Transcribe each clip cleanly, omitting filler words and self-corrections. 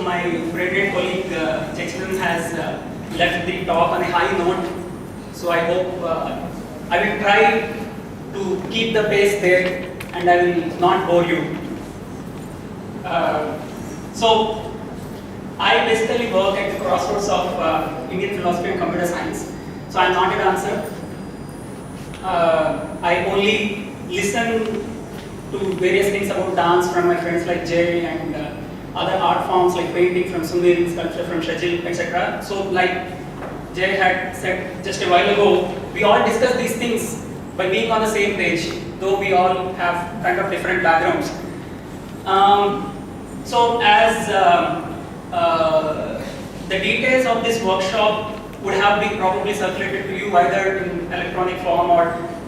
So my friend and colleague Jayachandran has left the talk on a high note. So I hope I will try to keep the pace there and I will not bore you. So I basically work at the crossroads of Indian philosophy and computer science. So I am not a dancer. I only listen to various things about dance from my friends like Jay and other art forms like painting from Singh, sculpture from Shajil, etc. So like Jay had said just a while ago, we all discuss these things by being on the same page, though we all have kind of different backgrounds. So as the details of this workshop would have been probably circulated to you either in electronic form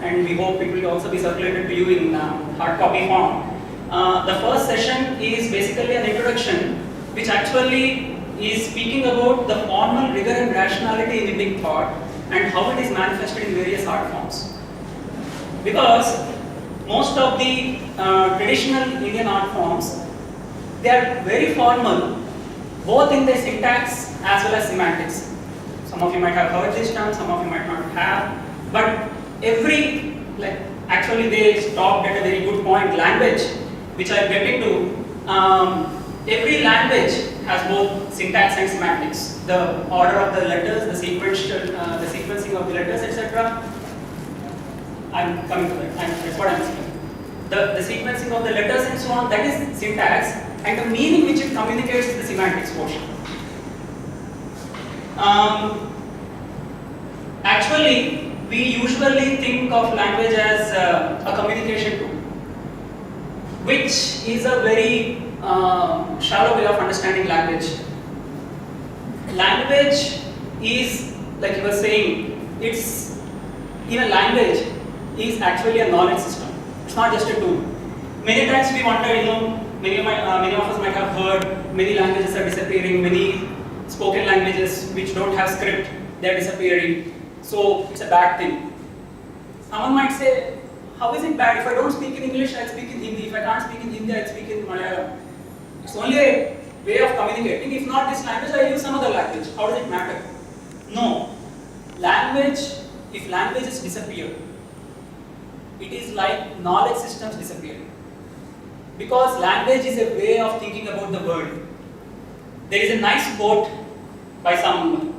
and we hope it will also be circulated to you in hard copy form. The first session is basically an introduction which actually is speaking about the formal rigor and rationality in Indic thought and how it is manifested in various art forms. Because most of the traditional Indian art forms, they are very formal, both in their syntax as well as semantics. Some of you might have heard this term, some of you might not have, but actually they stopped at a very good point, language, which I'll get into. Every language has both syntax and semantics. The order of the letters, the sequencing of the letters, etc. I'm coming to that, that's what I'm saying. The sequencing of the letters and so on, that is syntax, and the meaning which it communicates is the semantics portion. Actually, we usually think of language as a communication tool, which is a very shallow way of understanding language. Language is, like you were saying, even language is actually a knowledge system. It's not just a tool. Many times we wonder, many of us might have heard many languages are disappearing, many spoken languages which don't have script, they're disappearing. So it's a bad thing. Someone might say, how is it bad? If I don't speak in English, I'll speak in Hindi. If I can't speak in Hindi, I'll speak in Malayalam. It's only a way of communicating. If not this language, I'll use some other language. How does it matter? No. If languages disappear, it is like knowledge systems disappearing. Because language is a way of thinking about the world. There is a nice quote by some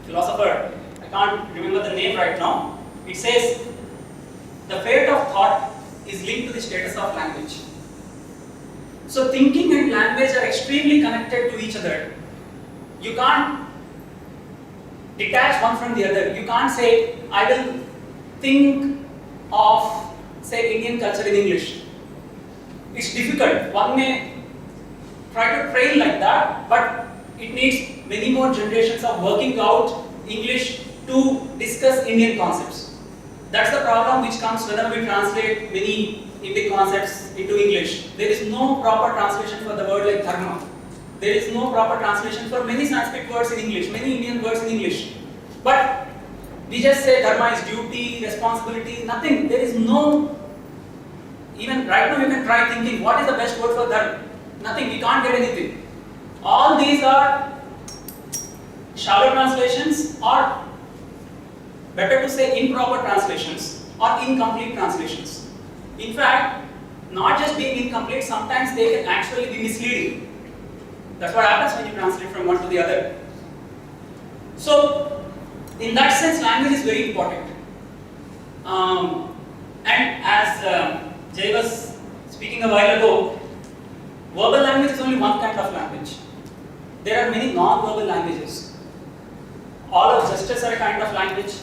philosopher, I can't remember the name right now. It says, the fate of thought is linked to the status of language. So thinking and language are extremely connected to each other. You can't detach one from the other. You can't say, I will think of, say, Indian culture in English. It's difficult. One may try to train like that, but it needs many more generations of working out English to discuss Indian concepts. That's the problem which comes whenever we translate many Indian concepts into English. There is no proper translation for the word like dharma. There is no proper translation for many Sanskrit words in English, many Indian words in English. But we just say dharma is duty, responsibility, nothing. There is no, even right now you can try thinking, what is the best word for dharma? Nothing, we can't get anything. All these are shallow translations, or better to say improper translations or incomplete translations. In fact, not just being incomplete, sometimes they can actually be misleading. That's what happens when you translate from one to the other. So, in that sense, language is very important. And as Jay was speaking a while ago, verbal language is only one kind of language. There are many non-verbal languages. All of gestures are a kind of language.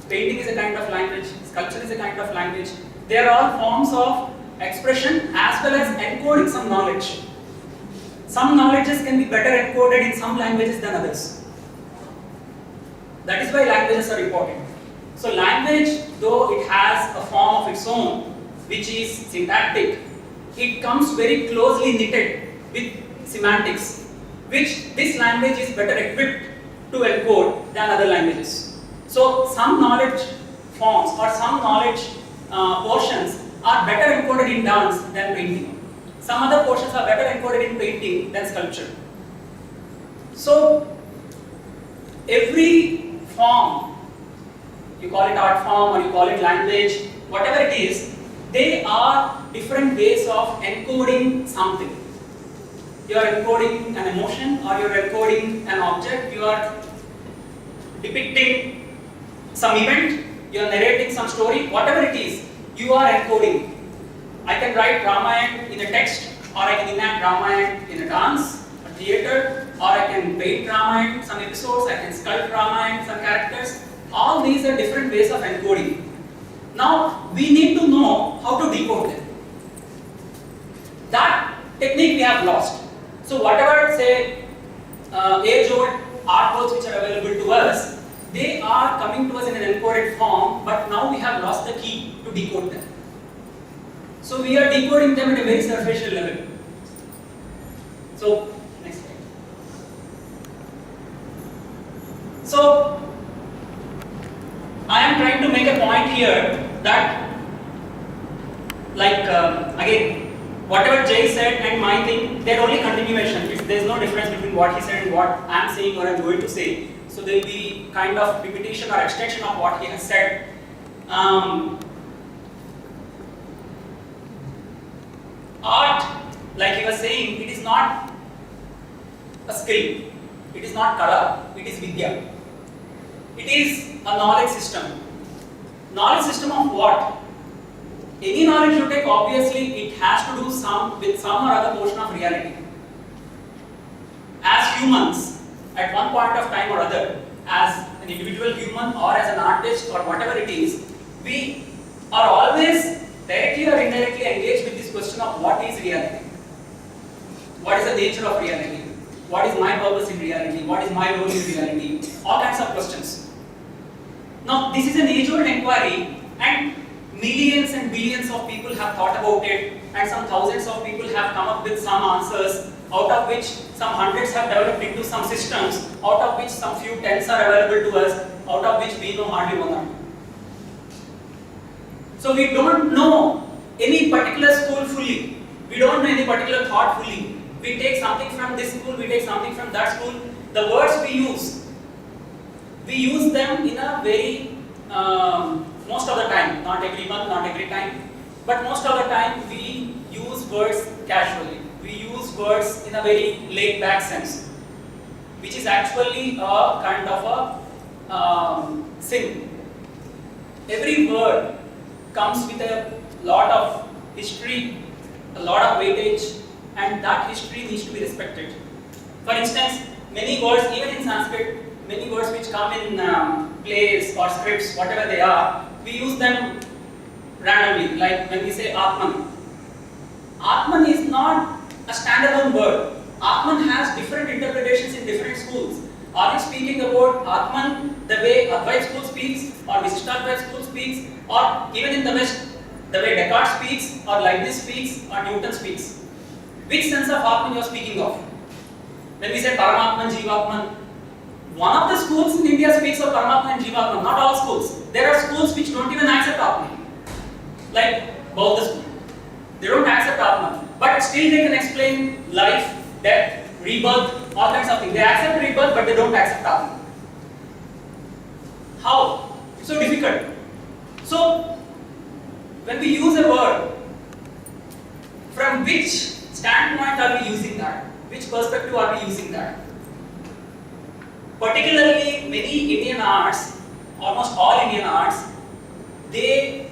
Painting is a kind of language. Sculpture is a kind of language. They are all forms of expression as well as encoding some knowledge. Some knowledges can be better encoded in some languages than others. That is why languages are important. So language, though it has a form of its own, which is syntactic, it comes very closely knitted with semantics, which this language is better equipped to encode than other languages. So some knowledge forms or some knowledge portions are better encoded in dance than painting. Some other portions are better encoded in painting than sculpture. So every form, you call it art form or you call it language, whatever it is, they are different ways of encoding something. You are encoding an emotion or you are encoding an object, you are depicting some event, you are narrating some story, whatever it is, you are encoding. I can write Ramayana in a text, or I can enact Ramayana in a dance, a theatre, or I can paint Ramayana, some episodes, I can sculpt Ramayana, some characters. All these are different ways of encoding. Now, we need to know how to decode them. That technique we have lost. So whatever, say, age-old artworks which are available to us, they are coming to us in an encoded form, but now we have lost the key to decode them. So we are decoding them at a very superficial level. So, next slide. So, I am trying to make a point here that, like, again, whatever Jay said and my thing, they're only continuation. There is no difference between what he said and what I am saying or I am going to say. So there will be kind of repetition or extension of what he has said. Art, like he was saying, it is not a skill, it is not color, it is vidya. It is a knowledge system. Knowledge system of what? Any knowledge you take, obviously it has to do with some or other portion of reality. As humans, at one point of time or other, as an individual human or as an artist or whatever it is, we are always directly or indirectly engaged with this question of what is reality? What is the nature of reality? What is my purpose in reality? What is my role in reality? All kinds of questions. Now, this is an age-old inquiry, and millions and billions of people have thought about it, and some thousands of people have come up with some answers, out of which some hundreds have developed into some systems, out of which some few tens are available to us, out of which we know hardly one or two. So we don't know any particular school fully. We don't know any particular thought fully. We take something from this school, we take something from that school. The words we use them in a very, most of the time, not every month, not every time, but most of the time we use words casually. We use words in a very laid-back sense, which is actually a kind of a sin. Every word comes with a lot of history, a lot of weightage, and that history needs to be respected. For instance, many words, even in Sanskrit, many words which come in plays or scripts, whatever they are, we use them randomly, like when we say Atman. Atman is not a standalone word. Atman has different interpretations in different schools. Are you speaking about Atman the way Advait school speaks, or Vishishtadvait school speaks, or even in the West, the way Descartes speaks, or Leibniz speaks, or Newton speaks? Which sense of Atman you are speaking of? When we say Paramatman, Jivatman, one of the schools in India speaks of Paramatman and Jivatman, not all schools. There are schools which don't even accept Atman, like Buddha school. They don't accept Atman, but still they can explain life, death, rebirth, all kinds of things. They accept rebirth, but they don't accept Atman. How? It's so difficult. So, when we use a word, from which standpoint are we using that? Which perspective are we using that? Particularly many Indian arts, almost all Indian arts, they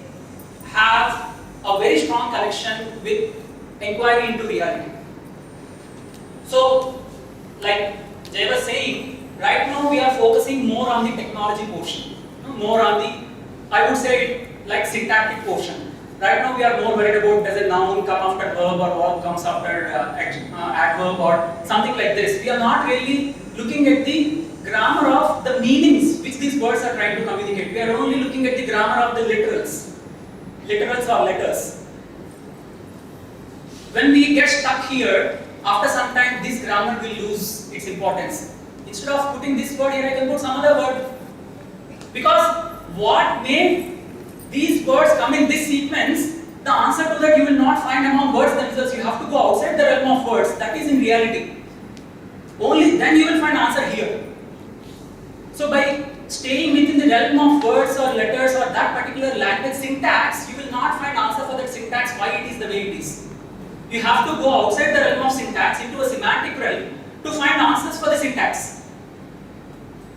have a very strong connection with inquiry into reality. So, like Jay was saying, right now we are focusing more on the technology portion, more on the, I would say, like syntactic portion. Right now we are more worried about does a noun come after verb or verb comes after adverb or something like this. We are not really looking at the grammar of the meanings which these words are trying to communicate. We are only looking at the grammar of the literals or letters. When we get stuck here, after some time this grammar will lose its importance. Instead of putting this word here, I can put some other word. Because what made these words come in this sequence, the answer to that you will not find among words themselves. You have to go outside the realm of words. That is in reality. Only then you will find answer here. So by staying within the realm of words or letters or that particular language syntax, you will not find answer for that syntax why it is the way it is. You have to go outside the realm of syntax into a semantic realm to find answers for the syntax.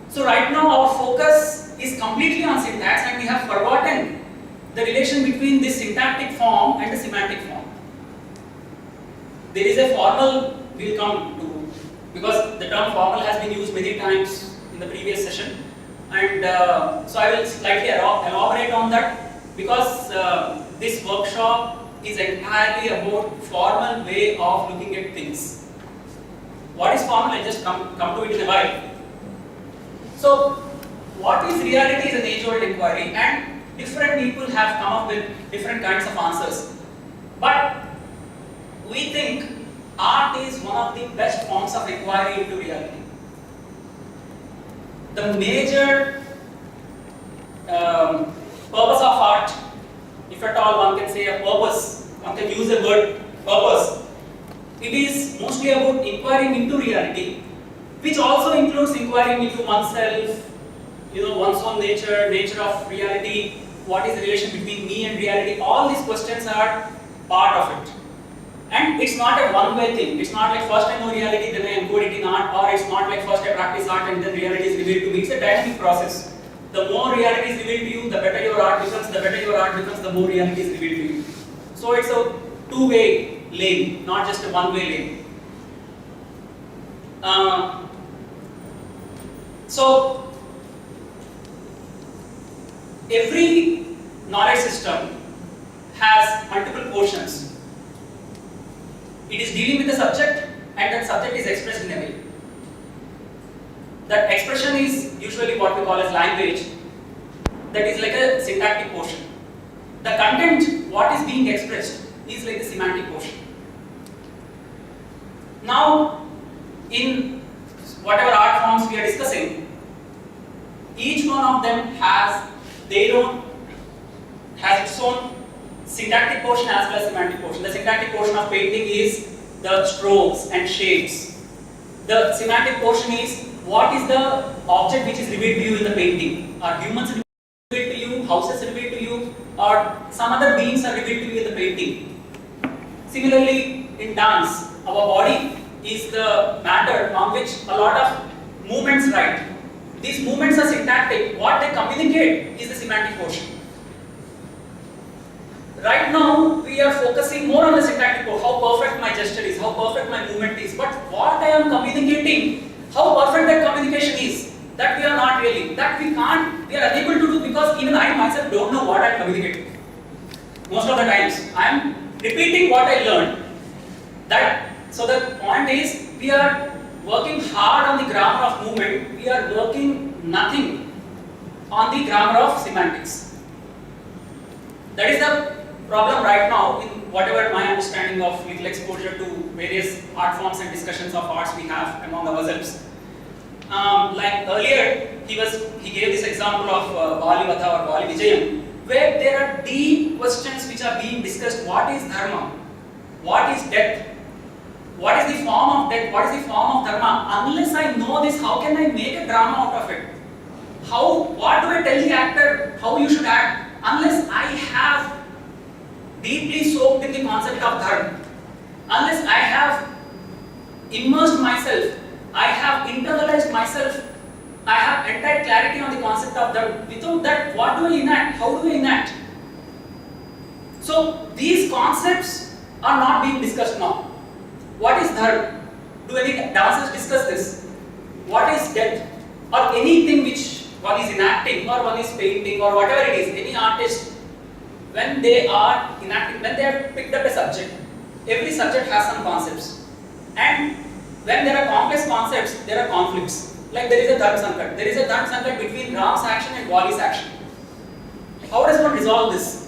So right now our focus is completely on syntax and we have forgotten the relation between this syntactic form and the semantic form. There is a formal we'll come to, because the term formal has been used many times in the previous session, and so I will slightly elaborate on that, because this workshop is entirely about formal way of looking at things. What is formal? I'll just come to it in a while. So, what is reality is an age-old inquiry, and different people have come up with different kinds of answers. But we think art is one of the best forms of inquiry into reality. The major purpose of art, if at all one can say a purpose, one can use the word purpose, it is mostly about inquiring into reality, which also includes inquiring into oneself, one's own nature, nature of reality, what is the relation between me and reality. All these questions are part of it. And it's not a one-way thing. It's not like first I know reality, then I encode it in art, or it's not like first I practice art and then reality is revealed to me. It's a dynamic process. The more reality is revealed to you, the better your art becomes, the better your art becomes, the more reality is revealed to you. So it's a two-way lane, not just a one-way lane. So every knowledge system has multiple portions. It is dealing with the subject, and that subject is expressed in a way. That expression is usually what we call as language. That is like a syntactic portion. The content, what is being expressed, is like the semantic portion. Now, in whatever art forms we are discussing, each one of them has its own syntactic portion as well as semantic portion. The syntactic portion of painting is the strokes and shapes. The semantic portion is what is the object which is revealed to you in the painting. Are humans revealed to you, houses revealed to you, or some other beings are revealed to you in the painting. Similarly, in dance, our body is the matter on which a lot of movements ride. These movements are syntactic. What they communicate is the semantic portion. Right now, we are focusing more on the syntactic portion, how perfect my gesture is, how perfect my movement is. But what I am communicating, how perfect that communication is, that we are not really, that we are unable to do, because even I myself don't know what I am communicating. Most of the times, I am repeating what I learned. So the point is, we are working hard on the grammar of movement, we are working nothing on the grammar of semantics. That is the problem right now in whatever my understanding of little exposure to various art forms and discussions of arts we have among ourselves. Like earlier, he gave this example of Bali Vatha or Bali Vijayam, where there are deep questions which are being discussed. What is dharma? What is death? What is the form of death? What is the form of dharma? Unless I know this, how can I make a drama out of it? What do I tell the actor how you should act? Unless I have deeply soaked in the concept of dharma, unless I have immersed myself, I have internalized myself, I have entire clarity on the concept of dharma. Without that, what do I enact? How do I enact? So these concepts are not being discussed now. What is dharma? Do any dancers discuss this? What is death? Or anything which one is enacting, or one is painting, or whatever it is, any artist, when they are enacting, when they have picked up a subject, every subject has some concepts. And when there are complex concepts, there are conflicts. Like there is a dharma sankat. There is a dharma sankat between Ram's action and Wali's action. How does one resolve this?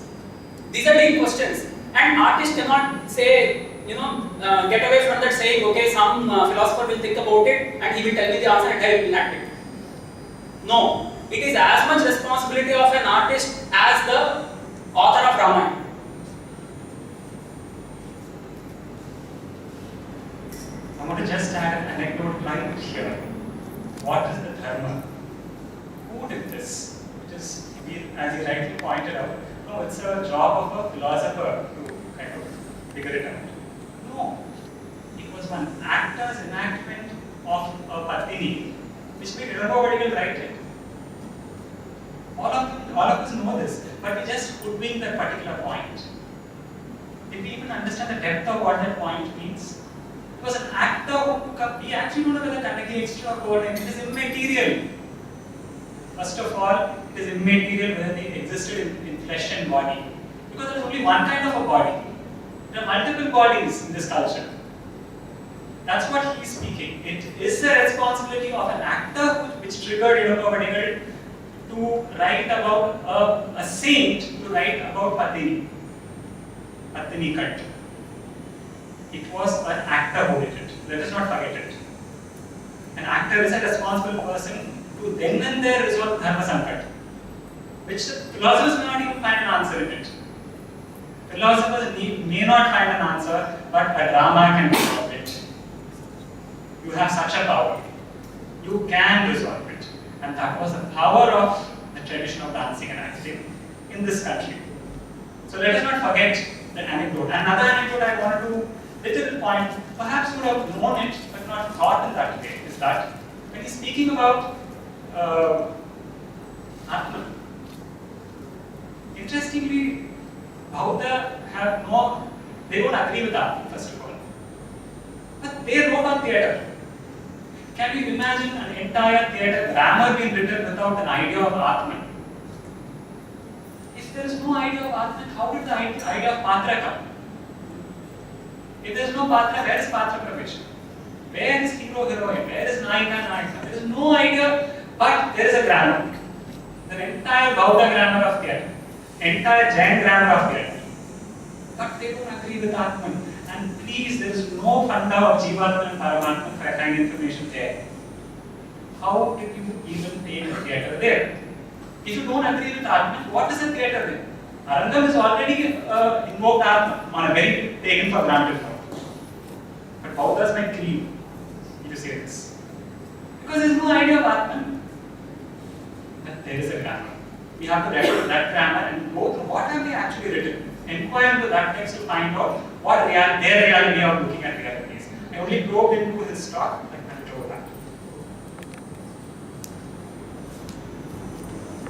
These are deep questions. And artists cannot say, get away from that saying, okay, some philosopher will think about it and he will tell me the answer and I will enact it. No. It is as much responsibility of an artist as the author of Ramayana. I'm going to just add an anecdote right here. What is the dharma? Who did this? It is, as you rightly pointed out, no, it's a job of a philosopher to kind of figure it out. No, it was one actor's enactment of a patini, which made irrevocable right. All of us know this, but we just hoodwink that particular point. Did we even understand the depth of what that point means? It was an actor who, we actually don't know whether Kanaki extra or code, and it is immaterial. First of all, it is immaterial whether they existed in flesh and body. Because there is only one kind of a body. There are multiple bodies in this culture. That's what he is speaking. It is the responsibility of an actor which triggered Irukavadigal to write about a saint, to write about Patini cult. It was an actor who did it. Let us not forget it. An actor is a responsible person to then and there resolve Dharma Sankat, which philosophers may not even find an answer in it. Philosophers may not find an answer, but a drama can resolve it. You have such a power. You can resolve it. And that was the power of the tradition of dancing and acting in this country. So let us not forget the anecdote. Another anecdote I wanted to little point, perhaps you would have known it, but not thought in that way, is that when he's speaking about Atman, interestingly, Bauddha have they don't agree with Atman, first of all. But they wrote on theatre. Can you imagine an entire theatre grammar being written without an idea of Atman? If there is no idea of Atman, how did the idea of Patra come? If there is no Patra, where is Patra Pravesha? Where is hero, heroine? Where is Naika, Naika? There is no idea, but there is a grammar. The entire Bauddha grammar of theatre, entire Jain grammar of theatre. But they don't agree with Atman. And please, there is no funda of Jivatman and Paramatman for kind information there. How did you even take a theatre there? If you don't agree with Atman, what is a theatre then? Arangam is already invoked Atman on a very taken for granted note. But Bauddhas might grieve if you say this. Because there is no idea of Atman. But there is a grammar. We have to refer to that grammar and go through what have they actually written. Inquire into that text to find out what their reality of looking at realities. I only probed into his talk, and show that.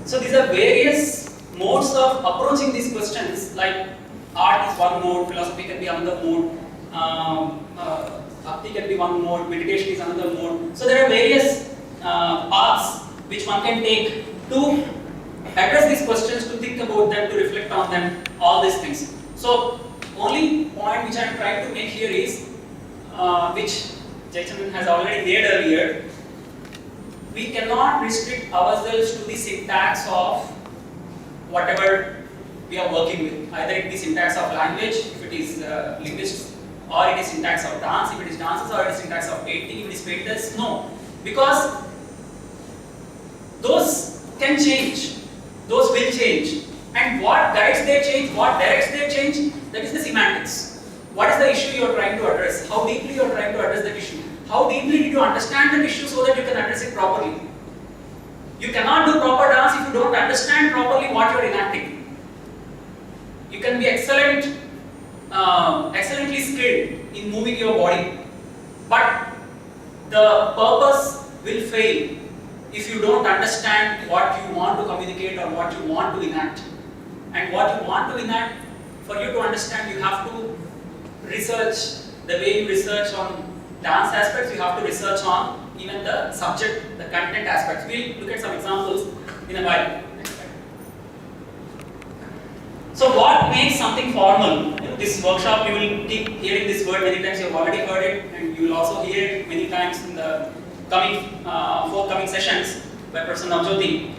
So these are various modes of approaching these questions, like art is one mode, philosophy can be another mode, bhakti can be one mode, meditation is another mode. So there are various paths which one can take to address these questions, to think about them, to reflect on them, all these things. So only point which I am trying to make here is, which Jayachandran has already made earlier, we cannot restrict ourselves to the syntax of whatever we are working with. Either it is syntax of language, if it is linguists, or it is syntax of dance, if it is dances, or it is syntax of painting, if it is painters. No, because those can change, those will change. And what guides their change, what directs their change, that is the semantics. What is the issue you are trying to address? How deeply you are trying to address that issue? How deeply did you understand that issue so that you can address it properly? You cannot do proper dance if you don't understand properly what you are enacting. You can be excellently skilled in moving your body, but the purpose will fail if you don't understand what you want to communicate or what you want to enact. And what you want to enact, for you to understand, you have to research. The way you research on dance aspects, you have to research on even the subject, the content aspects. We'll look at some examples in a while. So what makes something formal? This workshop, you will keep hearing this word many times. You have already heard it, and you will also hear it many times in the forthcoming sessions by Professor Navjyoti.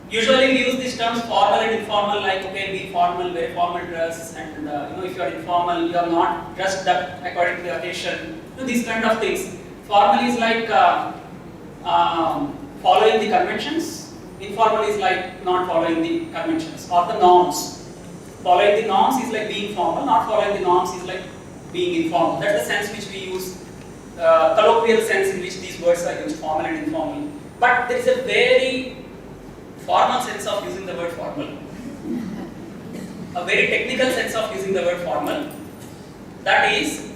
Usually we use these terms formal and informal, like okay, be formal, wear formal dress, and if you are informal, you are not dressed up according to the occasion. These kind of things. Formal is like following the conventions. Informal is like not following the conventions or the norms. Following the norms is like being formal. Not following the norms is like being informal. That's the sense which we use, colloquial sense in which these words are used, formal and informal. But there is a very formal sense of using the word formal, a very technical sense of using the word formal. That is,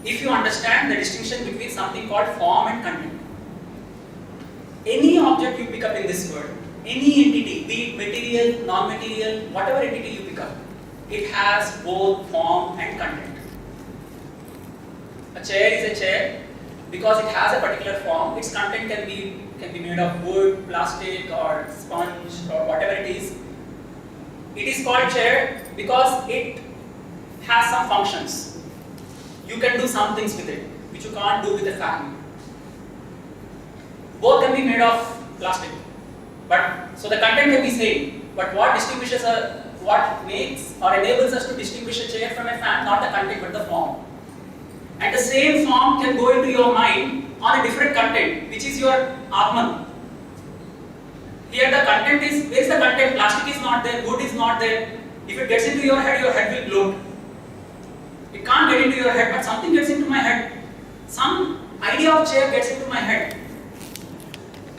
if you understand the distinction between something called form and content. Any object you pick up in this world, any entity, be it material, non-material, whatever entity you pick up, it has both form and content. A chair is a chair because it has a particular form. Its content can be made of wood, plastic, or sponge, or whatever it is. It is called chair because it has some functions. You can do some things with it, which you can't do with a fan. Both can be made of plastic, but so the content can be same. But what distinguishes what makes or enables us to distinguish a chair from a fan, not the content but the form. And the same form can go into your mind on a different content, which is your Atman. Here the content is, where is the content? Plastic is not there, wood is not there. If it gets into your head will bloat. It can't get into your head, but something gets into my head. Some idea of chair gets into my head.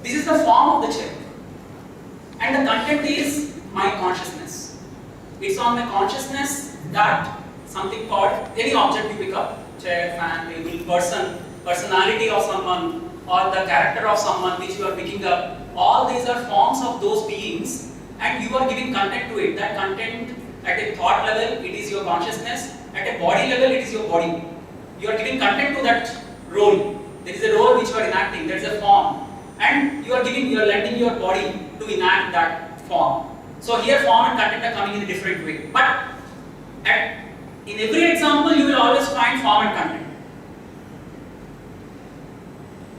This is the form of the chair. And the content is my consciousness. It's on my consciousness that something called any object you pick up, chair, fan, table, person, personality of someone, or the character of someone which you are picking up, all these are forms of those beings, and you are giving content to it. That content at a thought level, it is your consciousness. At a body level, it is your body. You are giving content to that role. There is a role which you are enacting, there is a form. And you are lending your body to enact that form. So here form and content are coming in a different way. But in every example, you will always find form and content.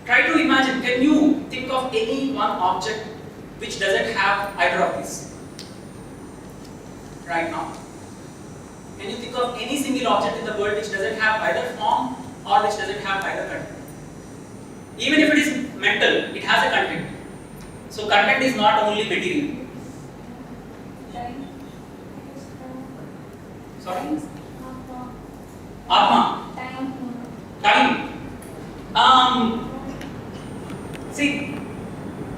Try to imagine, can you think of any one object which doesn't have either of these? Right now. Can you think of any single object in the world which doesn't have either form or which doesn't have either content? Even if it is mental, it has a content. So content is not only material. Sorry? Atma. Time. See,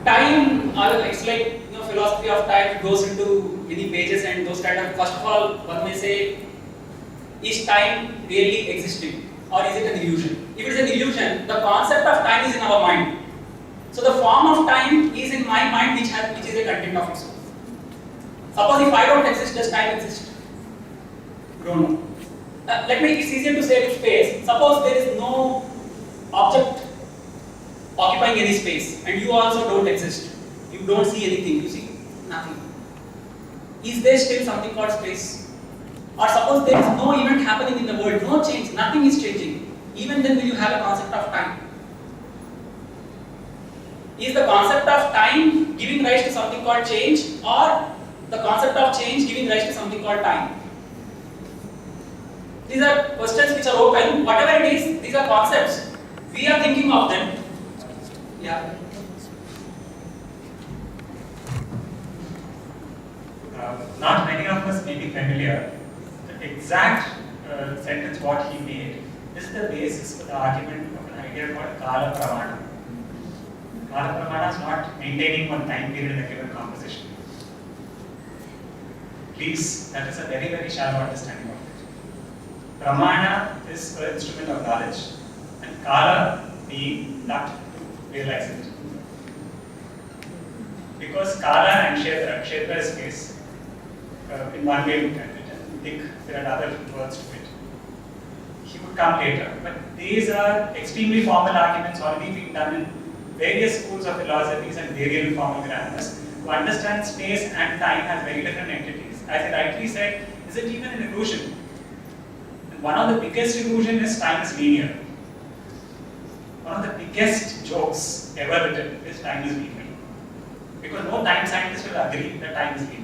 time, it's like, philosophy of time goes into many pages and those kind of, first of all, one may say, is time really existing or is it an illusion? If it is an illusion, the concept of time is in our mind. So the form of time is in my mind which is a content of its own. Suppose if I don't exist, does time exist? Don't know. It's easier to say with space. Suppose there is no object occupying any space and you also don't exist. You don't see anything, you see nothing. Is there still something called space? Or suppose there is no event happening in the world, no change, nothing is changing. Even then will you have a concept of time? Is the concept of time giving rise to something called change or the concept of change giving rise to something called time? These are questions which are open. Whatever it is, these are concepts. We are thinking of them. Yeah. Not many of us may be familiar. The exact sentence what he made is the basis for the argument of an idea called Kala Pramana. Kala Pramana is not maintaining one time period in a given composition. Please, that is a very, very shallow understanding of it. Pramana is an instrument of knowledge, and Kala being not to realize it. Because Kala and Kshetra is space. In one way look at it, and we think there are other words to it. He would come later, but these are extremely formal arguments already being done in various schools of philosophies and various formal grammars to understand space and time as very different entities. As he rightly said, is it even an illusion? And one of the biggest illusions is time is linear. One of the biggest jokes ever written is time is linear. Because no time scientist will agree that time is linear.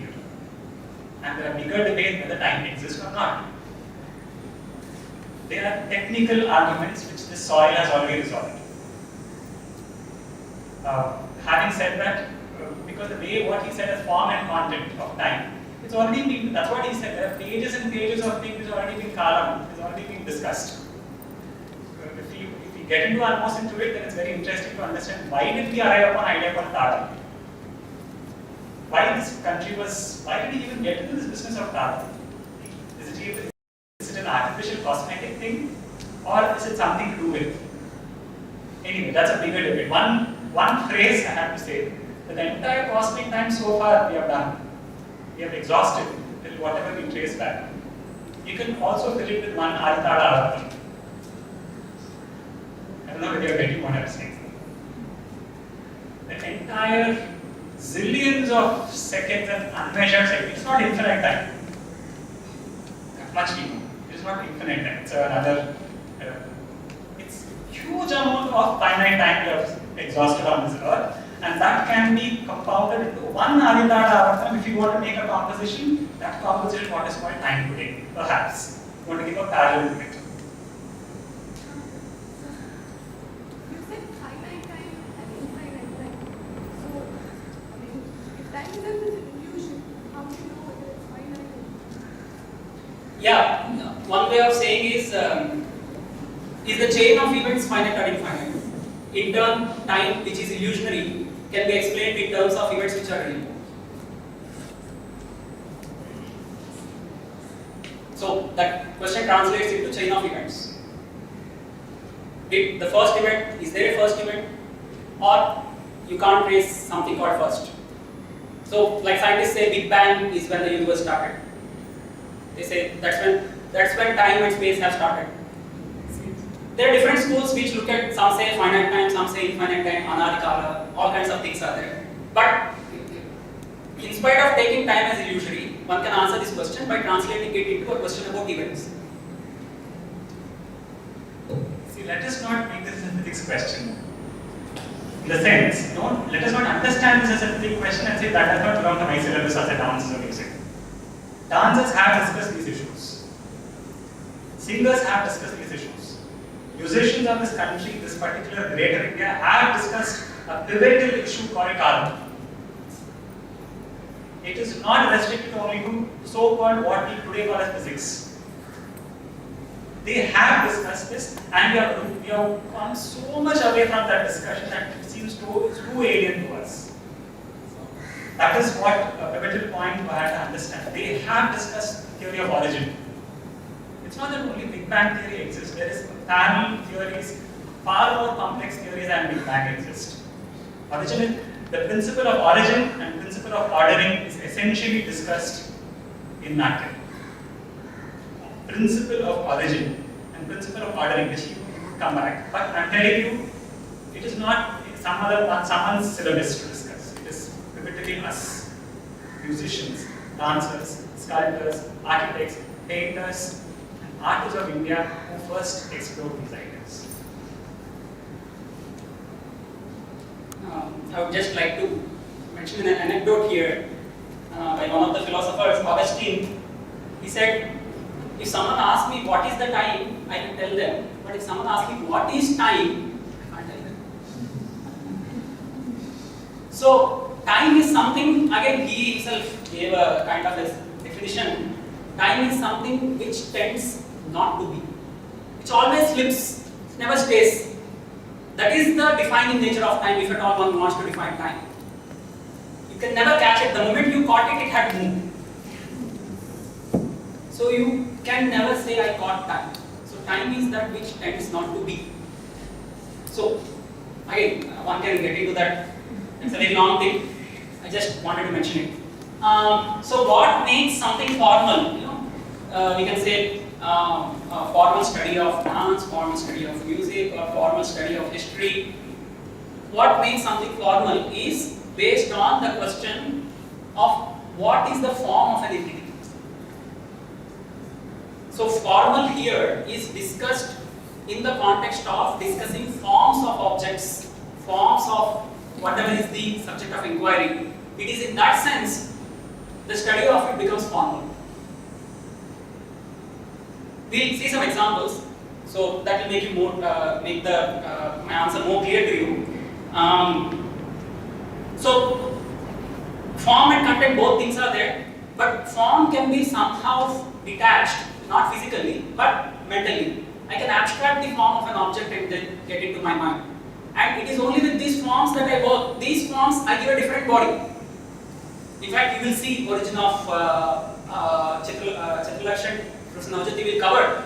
And there are bigger debates whether time exists or not. There are technical arguments which this soil has already resolved. Having said that, because the way what he said as form and content of time It's already been, that's what he said, there are pages and pages of things which have already been columned, it's already been discussed. If we get into almost into it, then it's very interesting to understand why did we arrive upon idea called Tata? Why this country was, why did we even get into this business of Tata? Is it an artificial cosmetic thing? Or is it something to do with? Anyway, that's a bigger debate. One phrase I have to say, that the entire cosmic time so far we have done. We have exhausted till whatever we trace back. You can also fill it with one Aritada Artham. I don't know whether you're getting what I'm saying. The entire zillions of seconds and unmeasured seconds, it's not infinite time. Much deeper. It is not infinite time. It's another, it's huge amount of finite time we have exhausted on this earth. And that can be compounded into one Aritada Artham. If you want to make a composition, that composition what is called time today, perhaps. You want to give a parallel to it. You said finite time and infinite time. So, I mean, if time itself is an illusion, how do you know whether it's finite? Yeah, one way of saying is the chain of events finite or infinite? In turn, time, which is illusionary, can be explained in terms of events which are real. So that question translates into chain of events. Did the first event, is there a first event? Or you can't trace something called first. So like scientists say Big Bang is when the universe started. They say that's when time and space have started. There are different schools which look at, some say finite time, some say infinite time, anarikala, all kinds of things are there. But in spite of taking time as illusory, one can answer this question by translating it into a question about events. See, let us not make this a physics question. In the sense, let us not understand this as a physics question and say that does not belong to my syllabus as a dance or music. Dancers have discussed these issues. Singers have discussed these issues. Musicians of this country, this particular greater India, have discussed a pivotal issue called karma. It is not restricted only to so-called what we today call as physics. They have discussed this, and we have gone so much away from that discussion that it seems too alien to us. That is what a pivotal point we have to understand. They have discussed theory of origin. It's not that only Big Bang theory exists. There is parallel theories, far more complex theories than Big Bang exist. The principle of origin and principle of ordering is essentially discussed in Natya. Principle of origin and principle of ordering, which you would come back. But I'm telling you, it is not someone's syllabus to discuss. It is pivotally us, musicians, dancers, sculptors, architects, painters, and artists of India who first explored these ideas. I would just like to mention an anecdote here by one of the philosophers, Augustine. He said, if someone asks me what is the time, I can tell them. But if someone asks me what is time, I can't tell them. So, time is something, again he himself gave a kind of a definition. Time is something which tends not to be. Which always slips, never stays. That is the defining nature of time, if at all one wants to define time. You can never catch it. The moment you caught it, it had moved. So you can never say, I caught time. So time is that which tends not to be. So again, one can get into that. It's a very long thing. I just wanted to mention it. So what makes something formal? We can say formal study of dance, formal study of music, or formal study of history. What makes something formal is based on the question of what is the form of an entity. So formal here is discussed in the context of discussing forms of objects, forms of whatever is the subject of inquiry. It is in that sense the study of it becomes formal. We'll see some examples, so that will make you more make the my answer more clear to you. So form and content, both things are there. But form can be somehow detached, not physically, but mentally. I can abstract the form of an object and then get it to my mind. And it is only with these forms that I work. These forms I give a different body. In fact, you will see origin of Chitralakshan, Professor Navjyoti will cover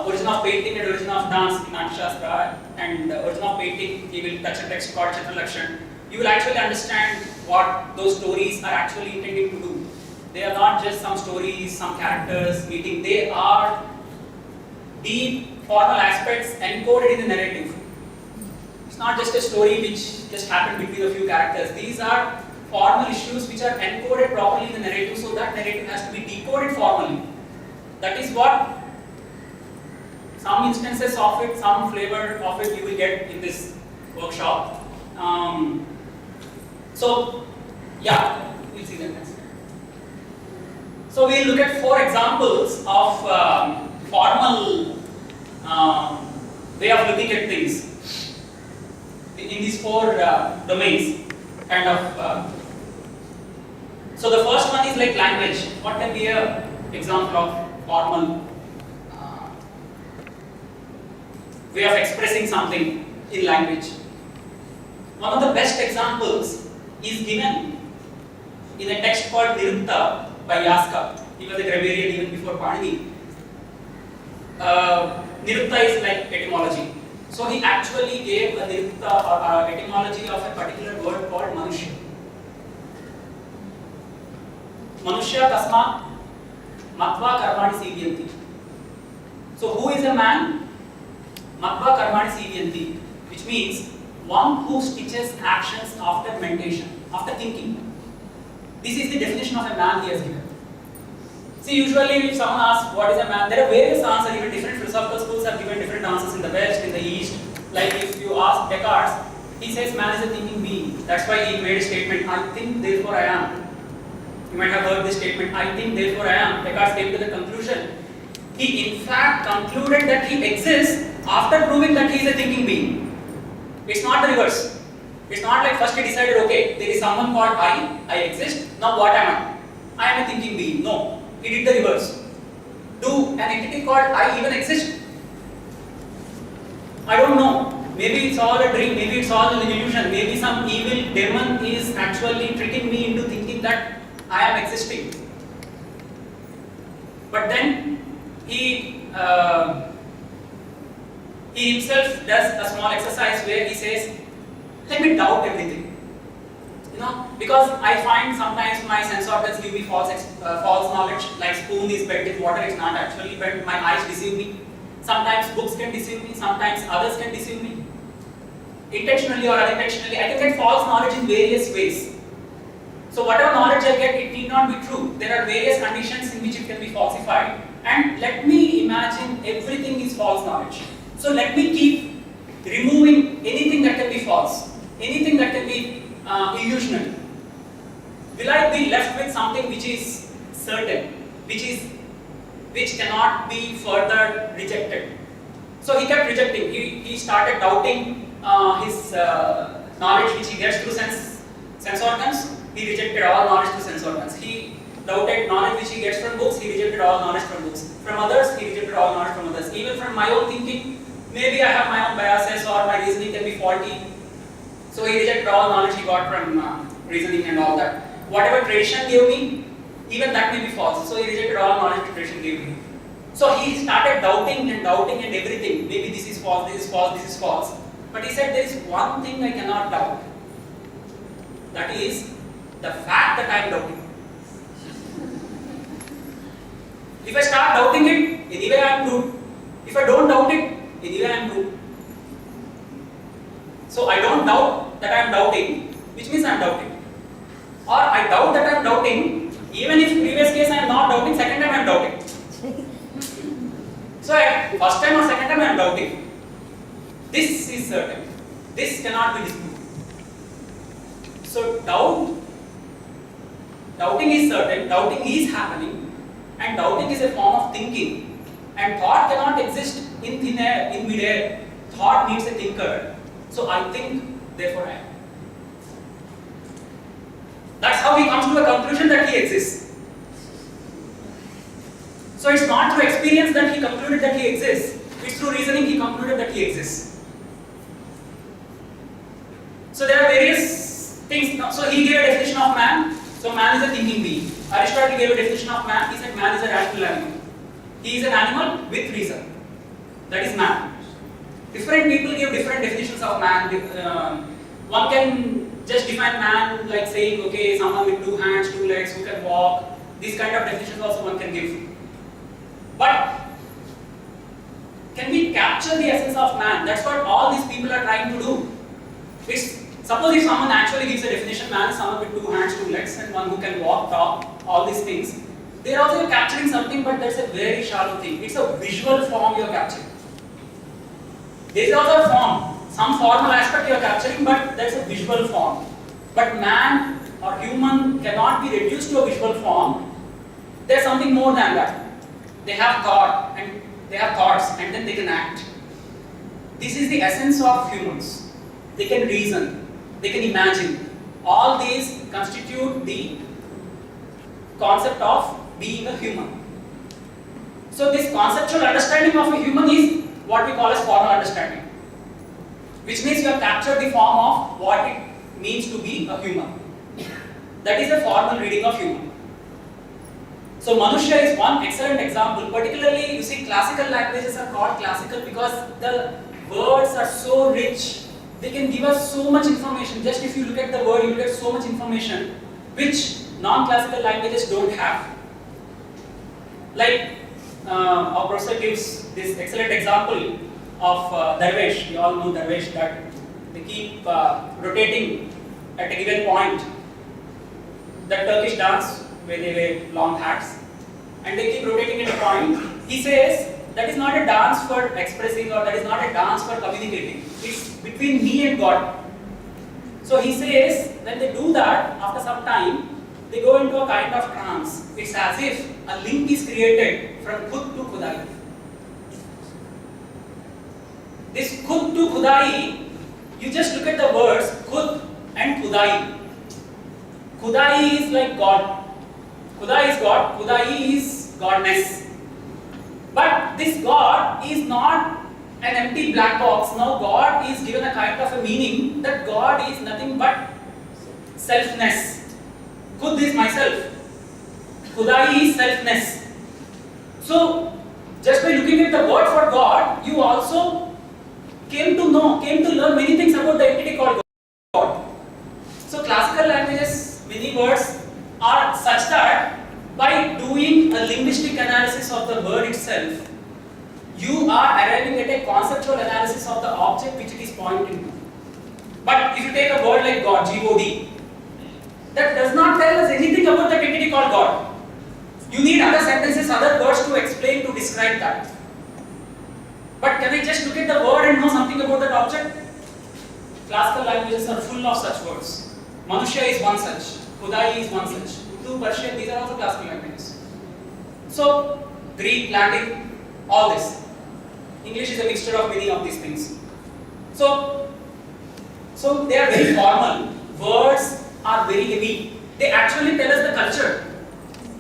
origin of painting and origin of dance in Natya Shastra, and origin of painting, he will touch a text called Chitralakshan. You will actually understand what those stories are actually intending to do. They are not just some stories, some characters meeting, they are deep formal aspects encoded in the narrative. It's not just a story which just happened between a few characters. These are formal issues which are encoded properly in the narrative, so that narrative has to be decoded formally. That is what some instances of it, some flavor of it you will get in this workshop. So, yeah, we'll see that next. So we'll look at 4 examples of formal way of looking at things in these 4 domains. Kind of. So the first one is like language. What can be an example of formal way of expressing something in language? One of the best examples is given in a text called Nirukta by Yaska. He was a grammarian even before Panini. Nirukta is like etymology. So he actually gave a Nirukta or etymology of a particular word called Manushya. Manushya tasma matva karmani sivyanti. So who is a man? Matva karmani sivyanti, which means one who stitches actions after meditation, after thinking. This is the definition of a man he has given. See, usually if someone asks what is a man, there are various answers. Even different philosophical schools have given different answers in the West, in the East. Like if you ask Descartes, he says man is a thinking being. That's why he made a statement, I think, therefore I am. You might have heard this statement, I think, therefore I am. Descartes came to the conclusion. He in fact concluded that he exists after proving that he is a thinking being. It's not the reverse. It's not like first he decided, okay, there is someone called I exist, now what am I? I am a thinking being. No, he did the reverse. Do an entity called I even exist? I don't know. Maybe it's all a dream, maybe it's all an illusion, maybe some evil demon is actually tricking me into thinking that I am existing. But then he himself does a small exercise where he says, let me doubt everything. You know, because I find sometimes my sense organs give me false knowledge, like spoon is bent with water, it's not actually bent, my eyes deceive me. Sometimes books can deceive me, sometimes others can deceive me. Intentionally or unintentionally, I can get false knowledge in various ways. So whatever knowledge I get, it need not be true. There are various conditions in which it can be falsified. And let me imagine everything is false knowledge. So let me keep removing anything that can be false, anything that can be illusionary. Will I be left with something which is certain, which cannot be further rejected? So he kept rejecting. He started doubting his knowledge which he gets through sense organs. He rejected all knowledge through sense organs. He doubted knowledge which he gets from books. He rejected all knowledge from books. From others, he rejected all knowledge from others. Even from my own thinking, maybe I have my own biases or my reasoning can be faulty. So he rejected all knowledge he got from reasoning and all that. Whatever tradition gave me, even that may be false. So he rejected all knowledge the tradition gave me. So he started doubting and everything. Maybe this is false, this is false, this is false. But he said there is one thing I cannot doubt. That is the fact that I am doubting. If I start doubting it, anyway I am proved. If I don't doubt it, anyway I am proved. So I don't doubt that I am doubting, which means I am doubting. Or I doubt that I am doubting, even if previous case I am not doubting, second time I am doubting. So first time or second time I am doubting. This is certain. This cannot be disputed. So doubting is certain, doubting is happening, and doubting is a form of thinking. And thought cannot exist in thin air, in mid-air. Thought needs a thinker. So I think, therefore I am. That's how he comes to a conclusion that he exists. So it's not through experience that he concluded that he exists. It's through reasoning he concluded that he exists. So there are various things. So he gave a definition of man. So man is a thinking being. Aristotle gave a definition of man. He said man is a rational animal. He is an animal with reason. That is man. Different people give different definitions of man. One can just define man like saying, okay, someone with 2 hands, 2 legs, who can walk. These kind of definitions also one can give. But can we capture the essence of man? That's what all these people are trying to do. Suppose if someone actually gives a definition, man is someone with 2 hands, 2 legs, and one who can walk, talk, all these things. They are also capturing something, but that's a very shallow thing. It's a visual form you are capturing. There is also a form, some formal aspect you are capturing, but that's a visual form. But man or human cannot be reduced to a visual form. There's something more than that. They have thought and they have thoughts, and then they can act. This is the essence of humans. They can reason, they can imagine. All these constitute the concept of being a human. So this conceptual understanding of a human is what we call as formal understanding, which means you have captured the form of what it means to be a human. That is a formal reading of human. So Manushya is one excellent example. Particularly, you see, classical languages are called classical because the words are so rich. They can give us so much information. Just if you look at the word, you get so much information which non-classical languages don't have. Like our professor gives this excellent example of Darvish. You all know Darvish, that they keep rotating at a given point. The Turkish dance where they wear long hats and they keep rotating at a point. He says that is not a dance for expressing, or that is not a dance for communicating. It's between me and God. So he says when they do that, after some time, they go into a kind of trance. It's as if a link is created from Khud to Khudai. This Khud to Khudai, you just look at the words Khud and Khudai. Khudai is like God. Khudai is God. Khudai is godness. But this God is not an empty black box. Now God is given a kind of a meaning that God is nothing but selfness. Khud is myself. Khudai is selfness. So, just by looking at the word for God, you also came to learn many things about the entity called God. So, classical languages, many words are such that by doing a linguistic analysis of the word itself, you are arriving at a conceptual analysis of the object which it is pointing to. But if you take a word like God, G-O-D, that does not tell us anything about the entity called God. You need other sentences, other words to explain, to describe that. But can I just look at the word and know something about that object? Classical languages are full of such words. Manushya is one such. Khudai is one such. Urdu, Persian, these are also classical languages. So, Greek, Latin, all this. English is a mixture of many of these things. So they are very formal. Words are very heavy. They actually tell us the culture.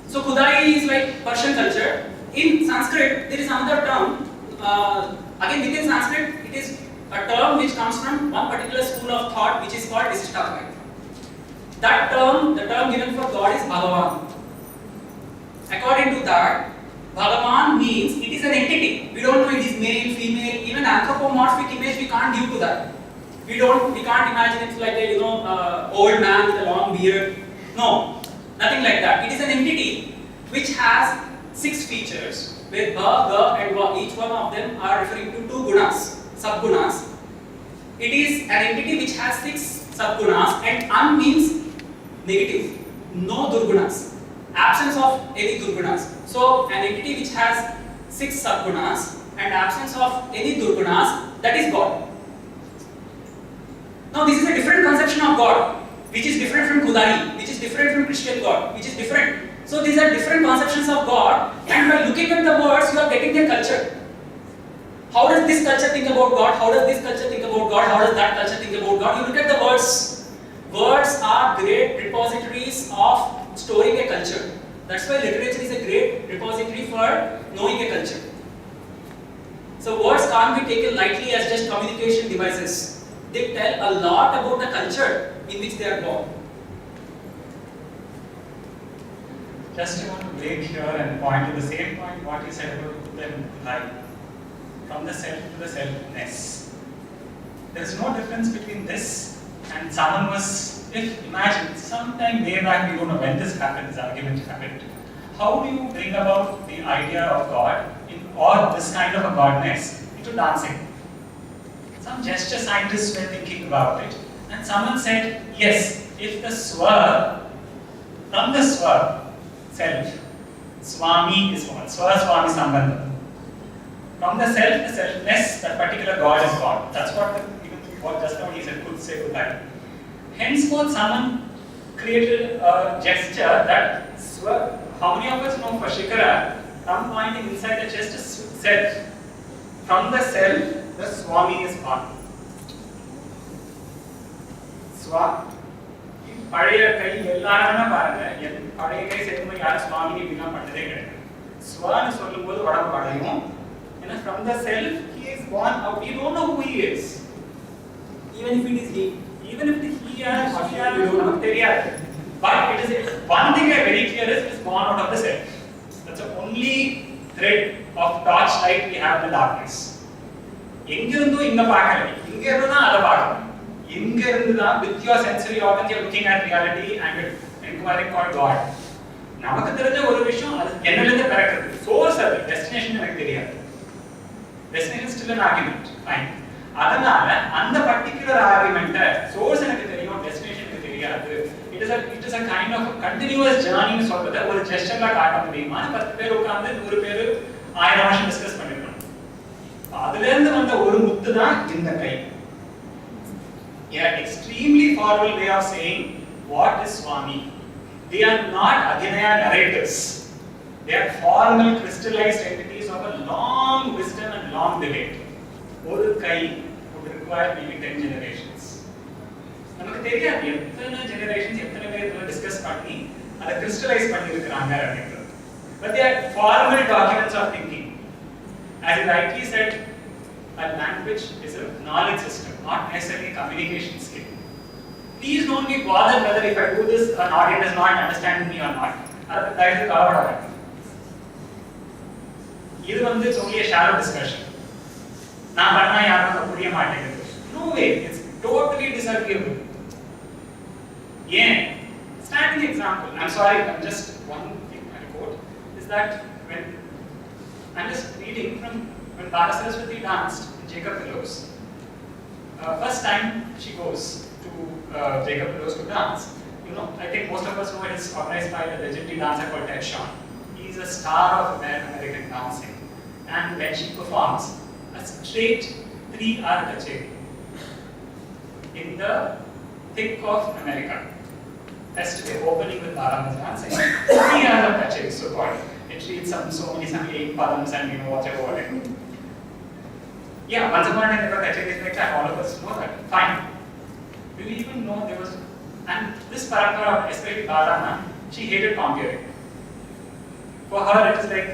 So Khudai is like Persian culture. In Sanskrit, there is another term. Again, within Sanskrit, it is a term which comes from one particular school of thought, which is called Vishishtadvaita. That term, the term given for God is Bhagavan. According to that, Bhagavan means it is an entity. We don't know it is male, female, even anthropomorphic image we can't give to that. We can't imagine it's like a old man with a long beard. No, nothing like that. It is an entity which has 6 features, where Ba, Ga and Va, each one of them are referring to 2 gunas, subgunas. It is an entity which has 6 subgunas, and An means negative, no durgunas, absence of any durgunas. So an entity which has 6 subgunas and absence of any durgunas, that is God. Now this is a different conception of God, which is different from Khudai, which is different from Christian God, which is different. So these are different conceptions of God, and by looking at the words, you are getting their culture. How does this culture think about God? How does this culture think about God? How does that culture think about God? You look at the words. Words are great repositories of storing a culture. That's why literature is a great repository for knowing a culture. So words can't be taken lightly as just communication devices. They tell a lot about the culture in which they are born. Just I want to break here and point to the same point what you said about the life. From the self to the selfness. There is no difference between this and someone was, if imagine, sometime way back, we don't know when this happened, this argument happened. How do you bring about the idea of God or this kind of a godness into dancing? Some gesture scientists were thinking about it, and someone said, yes, if the swar, from the swar, self, Swami is born, swar, Swami, Sambandha. From the self, the selfness, that particular God is born. That's what just now he said, could say goodbye. Henceforth, someone created a gesture that swar. How many of us know for Shikara, thumb pointing inside the chest is self. From the self, the Swami is born. Swa. பழைய கை எல்லாருமே பாருங்க பழைய கை சேர்ந்து யாரும் சுவாமிக்கு இப்படிலாம் பண்ணதே கிடையாது. ஸ்வான்னு சொல்லும்போது உடம்பு படையும். And from the self, he is born out. You don't know who he is. Even if it is he. Even if he or she are, நமக்கு தெரியாது. But it is one thing I very clear is it is born out of the self. That's the only thread of torchlight we have in the darkness. எங்கிருந்தோ இங்க பார்க்கல. இங்க இருந்தா அத பார்க்கணும். இங்க இருந்து தான் with your sensory organs you are looking at reality and inquiring called God. நமக்கு தெரிஞ்ச ஒரு விஷயம் அது என்னல இருந்து பிறக்குது. சோர்ஸ் அது, டெஸ்டினேஷன் எனக்கு தெரியாது. Destination is still an argument. Fine. அதனால அந்த particular argument சோர்ஸ் எனக்கு தெரியும், டெஸ்டினேஷன் எனக்கு தெரியாது. It is a kind of a continuous journey னு சொல்றத ஒரு ஜெஸ்டர்ல காட்ட முடியுமா? 10 பேர் உட்கார்ந்து 100 பேர் 1000 வருஷம் டிஸ்கஸ் பண்ணிருக்கோம். அதுல இருந்து வந்த ஒரு முத்து தான் இந்த கை. Yeah, extremely formal way of saying what is Swami. They are not Adhinaya narrators. They are formal crystallized entities of a long wisdom and long debate. ஒரு கை would require maybe 10 generations. நமக்கு தெரியாது எத்தனை generations எத்தனை பேர் discuss பண்ணி அதை crystallize பண்ணி இருக்காங்க அப்படின்றது. But they are formal documents of thinking. As you rightly said, a language is a knowledge system, not necessarily a communication skill. Please don't be bothered whether if I do this, an audience is not understanding me or not. That is the cover of it. This is only a shallow discussion. நான் பண்ணா யாருக்கும் புரிய மாட்டேங்குது. No way, it's totally disagreeable. Yeah. Standing example. I'm sorry, I'm just one thing I quote is that when I'm just reading from when Bala Saraswati danced in Jacob Pillows. First time she goes to Jacob Pillows to dance. You know, I think most of us know it is organized by a legendary dancer called Ted Shawn. He is a star of American dancing. And when she performs, a straight 3-hour kacheri in the thick of America. Festival opening with Bala dancing. 3 hours of kacheri, so called. It reads some 8 padams and whatever. Yeah, once upon a time there were kacheris like that. All of us know that. Fine. Do you even know there was? And this parampara, especially Bala, she hated comparing. For her, it is like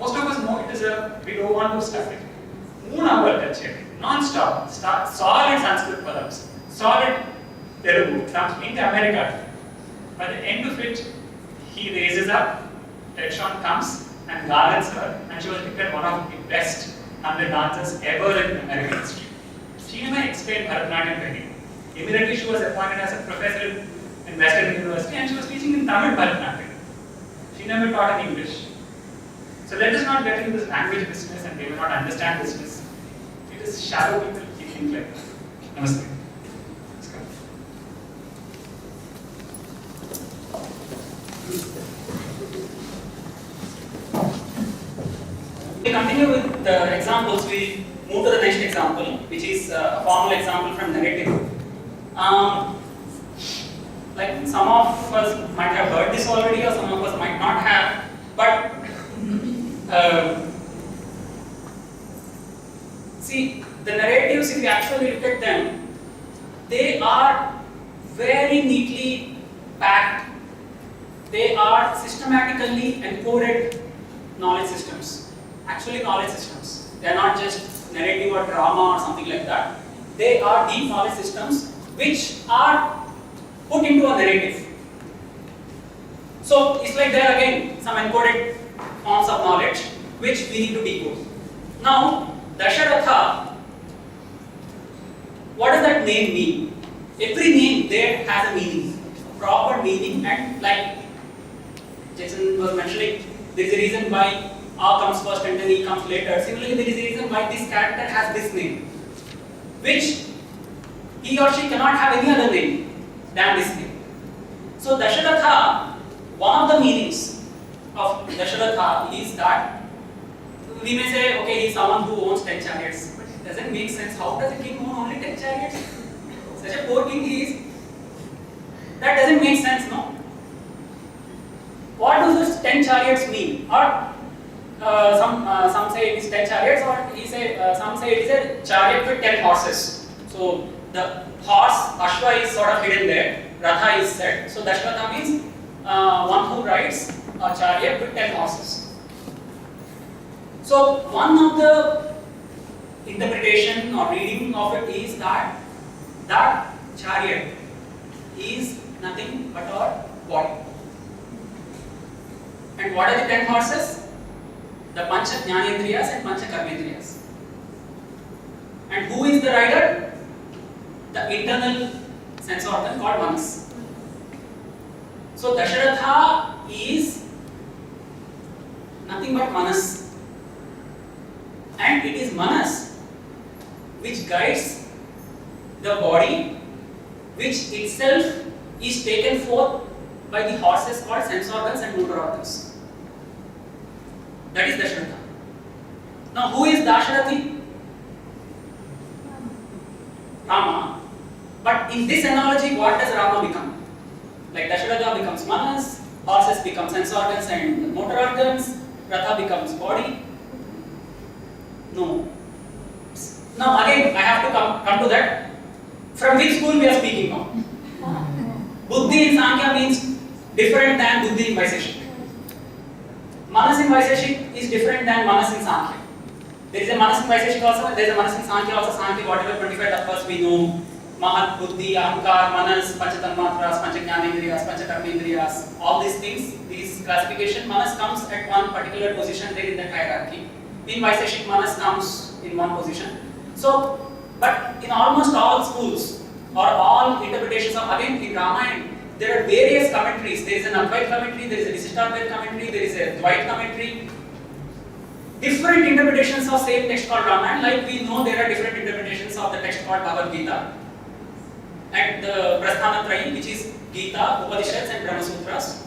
most of us know it is a. We don't want to start it. 3 hour kacheri, non-stop, solid Sanskrit padams, solid Telugu, translating to America. By the end of it, he raises up. Ted Shawn comes and garlands her, and she was declared one of the best 100 dancers ever in American history. She never explained Bharatanatyam to anyone. Immediately she was appointed as a professor in Western University and she was teaching in Tamil Bharatanatyam. She never taught in English. So let us not get into this language business and they will not understand business. It is shallow people who think like that. Namaste. We continue with the examples. We move to the next example, which is a formal example from narrative. Like some of us might have heard this already, or some of us might not have. But see, the narratives, if you actually look at them, they are very neatly packed They are systematically encoded knowledge systems. Actually knowledge systems. They are not just narrative or drama or something like that. They are deep knowledge systems which are put into a narrative. So it's like there again some encoded forms of knowledge which we need to decode. Now, Dasharatha, what does that name mean? Every name there has a meaning, a proper meaning, and like Jason was mentioning, there is a reason why A comes first and then E comes later. Similarly, there is a reason why this character has this name, which he or she cannot have any other name than this name. So Dasharatha, one of the meanings of Dasharatha is that we may say, okay, he is someone who owns 10 chariots, but it doesn't make sense. How does a king own only 10 chariots? Such a poor king he is. That doesn't make sense, no? What do those 10 chariots mean? Or some say it is 10 chariots, or some say it is a chariot with 10 horses. So the horse, Ashwa, is sort of hidden there. Ratha is said. So Dasharatha means one who rides a chariot with 10 horses. So one of the interpretation or reading of it is that that chariot is nothing but our body. And what are the 10 horses? The Pancha Jnanendriyas and Pancha Karmendriyas. And who is the rider? The internal sense organ called Manas. So Dasharatha is nothing but Manas. And it is Manas which guides the body, which itself is taken forth by the horses called sense organs and motor organs. That is Dasharatha. Now, who is Dasharathi? Rama. But in this analogy, what does Rama become? Like Dasharatha becomes Manas, horses become sense organs and motor organs, Ratha becomes body. No. Now again, I have to come to that. From which school we are speaking now? Buddhi in Sankhya means different than Buddhi in Vaiseshik. Manas in Vaiseshik is different than Manas in Sankhya. There is a Manas in Vaiseshik also, there is a Manas in Sankhya also. Sankhya, whatever 25 tattva's we know, Mahat, Buddhi, Ahankar, Manas, Panchatanmatras, Panchagnanendriyas, Panchakarmendriyas, all these things, these classification, Manas comes at one particular position there in the hierarchy. In Vaiseshik, Manas comes in one position. So, but in almost all schools or all interpretations of, again in Ramayana, there are various commentaries. There is an Advait commentary, there is a Visishtadvait commentary, there is a Dvait commentary. Different interpretations of same text called Ramayana, like we know there are different interpretations of the text called Bhagavad Gita. And the Prasthanatrayi, which is Gita, Upanishads and Brahma Sutras.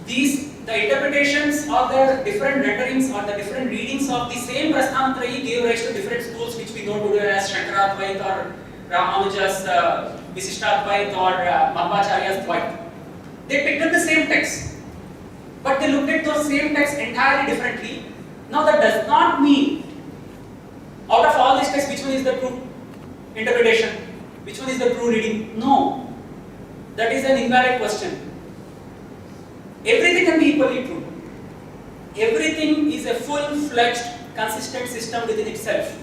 The interpretations or the different renderings or the different readings of the same Prasthanatrayi gave rise to different schools which we know today as Shankaradvait or Ramanuja's Visishtadvait or Madhvacharya's Dvait. They picked up the same text, but they looked at those same texts entirely differently. Now that does not mean out of all these texts which one is the true interpretation, which one is the true reading. No, that is an invalid question. Everything can be equally true. Everything is a full-fledged, consistent system within itself.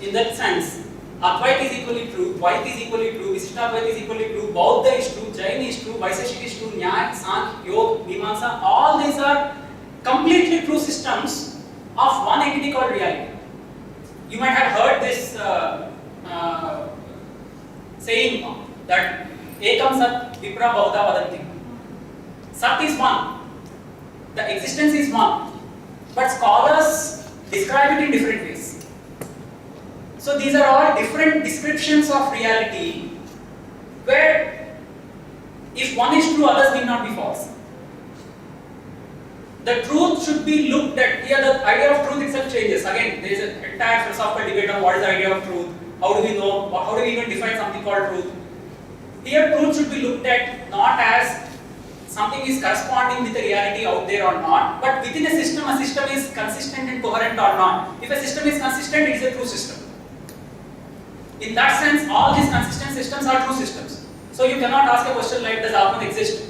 In that sense, Advait is equally true, Dvait is equally true, Visishtadvait is equally true, Bauddha is true, Jain is true, Vaiseshik is true, Nyaya, Sankhya, Yoga, Mimamsa, all these are completely true systems of one entity called reality. You might have heard this saying that Ekam Sat Vipra Bauddha Vadanti. Sat is one, the existence is one, but scholars describe it in different ways. So these are all different descriptions of reality where if one is true, others need not be false. The truth should be looked at. Here the idea of truth itself changes. Again, there is an entire philosophical debate on what is the idea of truth, how do we know, how do we even define something called truth. Here truth should be looked at not as something is corresponding with the reality out there or not, but within a system is consistent and coherent or not. If a system is consistent, it is a true system. In that sense, all these consistent systems are true systems. So you cannot ask a question like, does Atman exist?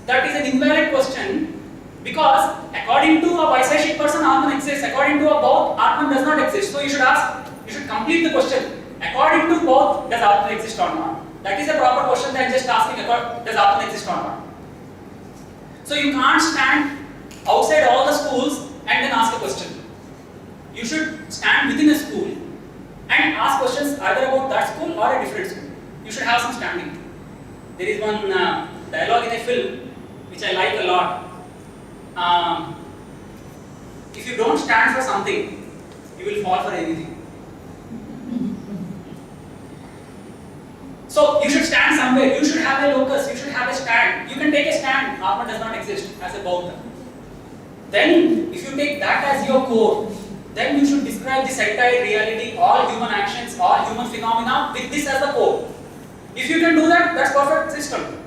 that is an invalid question, because according to a Vaisheshik person, Atman exists. According to a both, Atman does not exist. So you should ask, you should complete the question. According to both, does Atman exist or not? That is a proper question than just asking, does Atman exist or not? So you can't stand outside all the schools and then ask a question. You should stand within a school and ask questions either about that school or a different school. You should have some standing. There is one dialogue in a film which I like a lot. If you don't stand for something, you will fall for anything. So you should stand somewhere. You should have a locus. You should have a stand. You can take a stand. Atman does not exist as a Bauddha. Then, if you take that as your core, then you should describe this entire reality, all human actions, all human phenomena with this as the core. If you can do that, that's perfect system.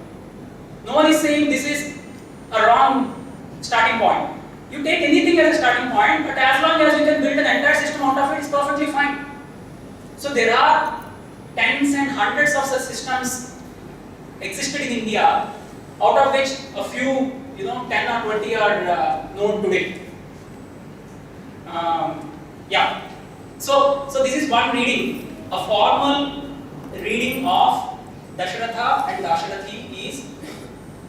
No one is saying this is a wrong starting point. You take anything as a starting point, but as long as you can build an entire system out of it, it's perfectly fine. So there are tens and hundreds of such systems existed in India, out of which a few, 10 or 20 are known today. So this is one reading. A formal reading of Dasharatha and Dasharathi is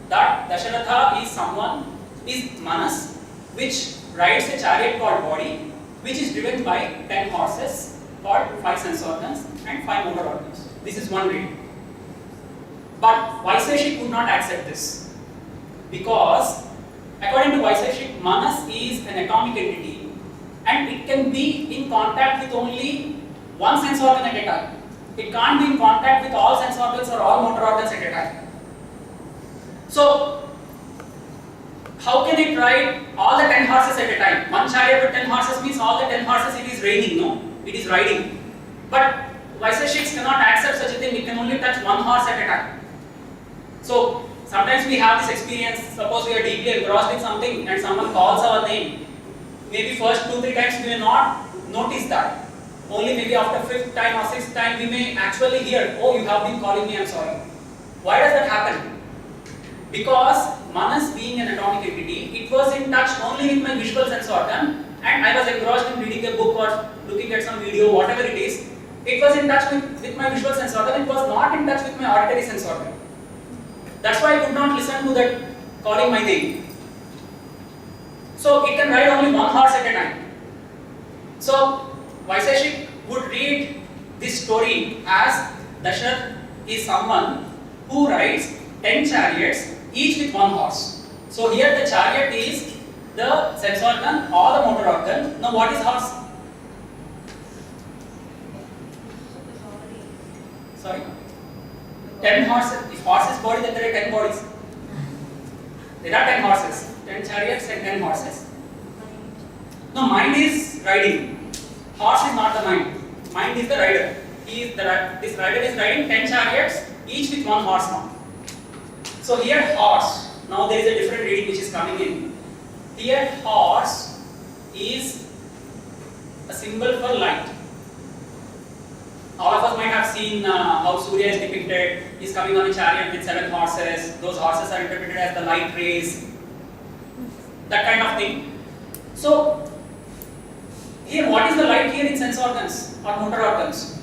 that Dasharatha is Manas, which rides a chariot called body, which is driven by 10 horses called 5 sense organs and 5 motor organs. This is one reading. But Vaisheshik would not accept this, because according to Vaisheshik, Manas is an atomic entity and it can be in contact with only one sense organ at a time. It can't be in contact with all sense organs or all motor organs at a time. So, how can it ride all the 10 horses at a time? One chariot with 10 horses means all the 10 horses it is raining, no? It is riding. But Vaisheshiks cannot accept such a thing, it can only touch one horse at a time. So, sometimes we have this experience, suppose we are deeply engrossed in something and someone calls our name. Maybe first 2-3 times we may not notice that. Only maybe after 5th time or 6th time we may actually hear, oh, you have been calling me, I'm sorry. Why does that happen? Because Manas being an atomic entity, it was in touch only with my visual sense organ, and I was engrossed in reading a book or looking at some video, whatever it is. It was in touch with my visual sense organ, it was not in touch with my auditory sense organ. That's why I could not listen to that calling my name. So it can ride only one horse at a time. So Vaisheshik would read this story as Dasharath is someone who rides 10 chariots, each with one horse. So here the chariot is the sense organ or the motor organ. Now what is horse? Sorry? 10 horses. If horse is body, then there are 10 bodies. There are 10 horses. 10 chariots and 10 horses. No, mind is riding. Horse is not the mind. Mind is the rider. This rider is riding 10 chariots, each with one horse now. So here horse. Now there is a different reading which is coming in. Here horse is a symbol for light. All of us might have seen how Surya is depicted. He is coming on a chariot with 7 horses. Those horses are interpreted as the light rays. That kind of thing. So, here what is the light here in sense organs or motor organs?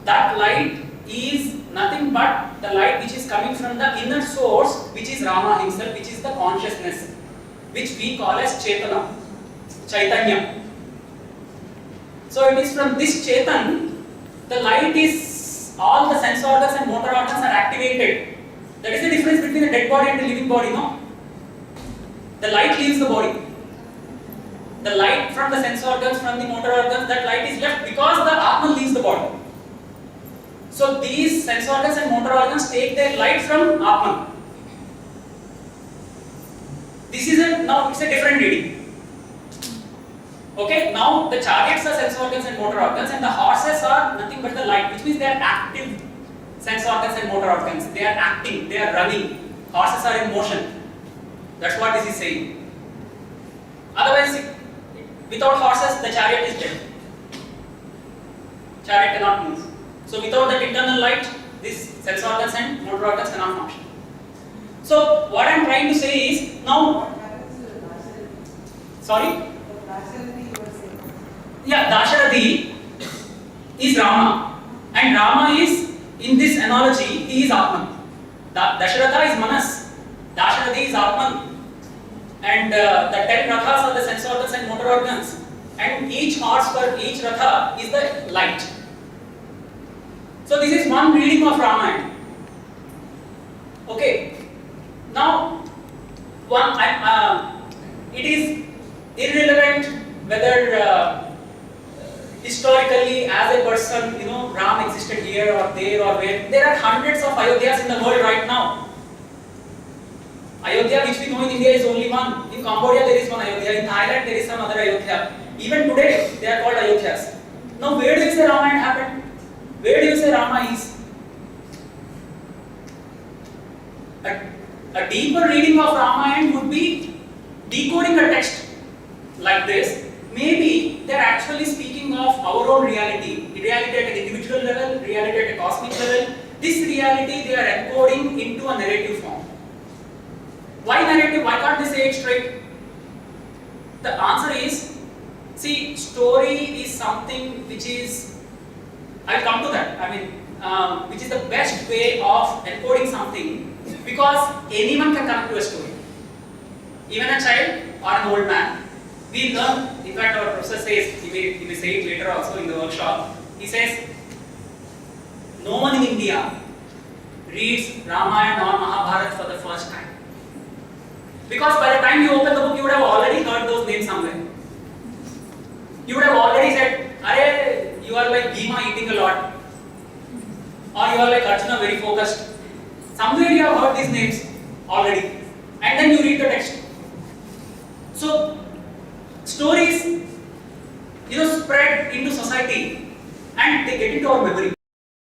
That light is nothing but the light which is coming from the inner source, which is Rama himself, which is the consciousness, which we call as Chetana, Chaitanya. So, it is from this Chetan, the light is, all the sense organs and motor organs are activated. That is the difference between a dead body and a living body, no? The light leaves the body. The light from the sense organs, from the motor organs, that light is left because the Atman leaves the body. So these sense organs and motor organs take their light from Atman. This is now it's a different reading. Okay, now the chariots are sense organs and motor organs, and the horses are nothing but the light, which means they are active sense organs and motor organs. They are acting, they are running. Horses are in motion. That's what this is saying. Otherwise, without horses, the chariot is dead. Chariot cannot move. So without that internal light, these sense organs and motor organs cannot function. So what I'm trying to say is now. Sorry. Yeah, Dasharathi is Rama, and Rama is, in this analogy, he is Atman. Dasharatha is Manas, Dasharathi is Atman, and the 10 rathas are the sense organs and motor organs, and each horse for each ratha is the light. So this is one reading of Ramayana. Okay. Now, it is irrelevant whether historically, as a person, Ram existed here or there or where. There are hundreds of Ayodhyas in the world right now. Ayodhya, which we know in India, is only one. In Cambodia, there is one Ayodhya. In Thailand, there is some other Ayodhya. Even today, they are called Ayodhyas. Now, where do you say Ramayana happened? Where do you say Rama is? A deeper reading of Ramayana would be decoding a text like this. Maybe they are actually speaking of our own reality, reality at an individual level, reality at a cosmic level. This reality they are encoding into a narrative form. Why narrative? Why can't they say it straight? The answer is, see, story is something which is, I'll come to that, which is the best way of encoding something, because anyone can connect to a story. Even a child or an old man. We learn, in fact our professor says, he may say it later also in the workshop, he says, no one in India reads Ramayana or Mahabharata for the first time. Because by the time you open the book, you would have already heard those names somewhere. You would have already said, Arey, you are like Bhima eating a lot. Or you are like Arjuna very focused. Somewhere you have heard these names already. And then you read the text. So, stories, spread into society and they get into our memory.